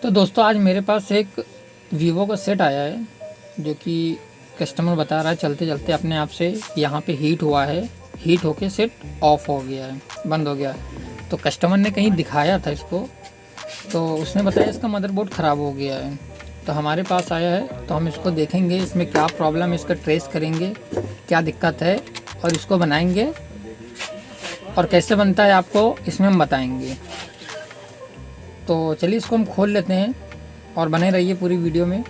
तो दोस्तों आज मेरे पास एक वीवो का सेट आया है जो कि कस्टमर बता रहा है चलते चलते अपने आप से यहाँ पे हीट हुआ है, हीट होके सेट ऑफ हो गया है, बंद हो गया है। तो कस्टमर ने कहीं दिखाया था इसको, तो उसने बताया इसका मदरबोर्ड ख़राब हो गया है। तो हमारे पास आया है तो हम इसको देखेंगे इसमें क्या प्रॉब्लम है, इसका ट्रेस करेंगे क्या दिक्कत है और इसको बनाएंगे और कैसे बनता है आपको इसमें हम बताएंगे। तो चलिए इसको हम खोल लेते हैं और बने रहिए पूरी वीडियो में।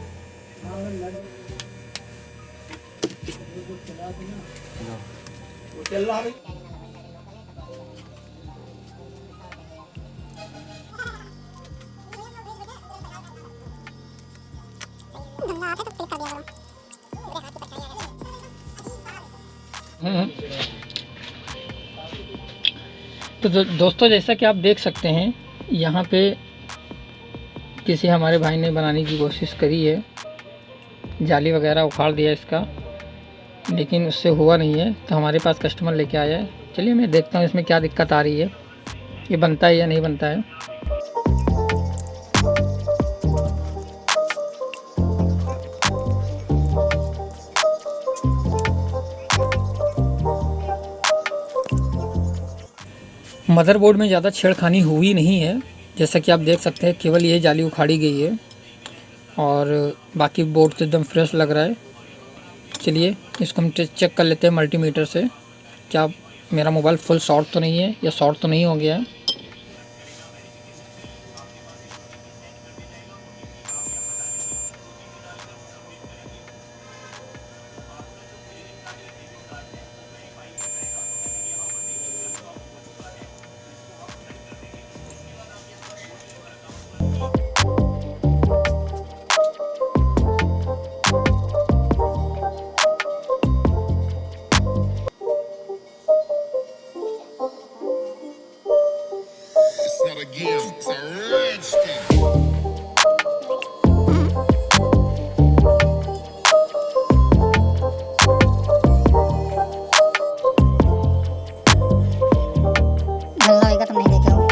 तो दोस्तों जैसा कि आप देख सकते हैं यहाँ पे किसी हमारे भाई ने बनाने की कोशिश करी है, जाली वगैरह उखाड़ दिया इसका, लेकिन उससे हुआ नहीं है। तो हमारे पास कस्टमर लेके आया है। चलिए मैं देखता हूँ इसमें क्या दिक्कत आ रही है, ये बनता है या नहीं बनता है। मदरबोर्ड में ज़्यादा छेड़खानी हुई नहीं है, जैसा कि आप देख सकते हैं केवल ये जाली उखाड़ी गई है और बाकी बोर्ड तो एकदम फ्रेश लग रहा है। चलिए इसको हम चेक कर लेते हैं मल्टीमीटर से, क्या मेरा मोबाइल फुल शॉर्ट तो नहीं है या शॉर्ट तो नहीं हो गया है। Not a game, it's a rich thing. धल्ला होएगा तुम नहीं देखे हो।